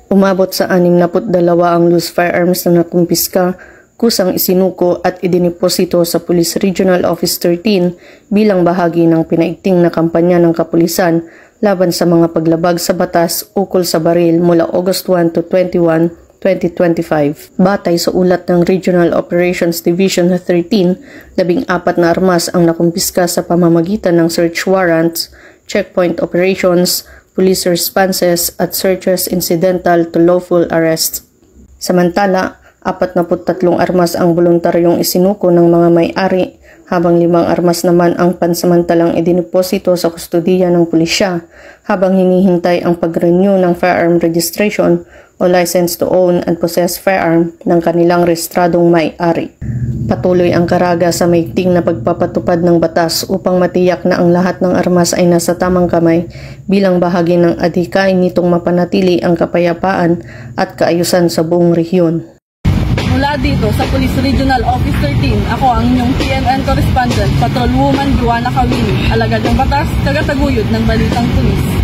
Umabot sa 62 ang loose firearms na nakumpiska, kusang isinuko at idiniposito sa Police Regional Office 13 bilang bahagi ng pinaigting na kampanya ng kapulisan laban sa mga paglabag sa batas ukol sa baril mula August 1 to 21, 2025. Batay sa ulat ng Regional Operations Division 13, 14 na armas ang nakumpiska sa pamamagitan ng search warrants, checkpoint operations, police responses at searches incidental to lawful arrests. Samantala, 43 armas ang voluntaryong isinuko ng mga may-ari, habang 5 armas naman ang pansamantalang idiniposito sa kustudiya ng pulisya habang hinihintay ang pag-renew ng firearm registration o license to own and possess firearm ng kanilang rehistradong may-ari. Patuloy ang karaga sa maigting na pagpapatupad ng batas upang matiyak na ang lahat ng armas ay nasa tamang kamay bilang bahagi ng adhikain nitong mapanatili ang kapayapaan at kaayusan sa buong rehiyon. Mula dito sa Police Regional Office 13, ako ang inyong PNN correspondent, Patrolwoman Joanna Kawili, alagad ng batas, tagataguyod ng Balitang Pulis.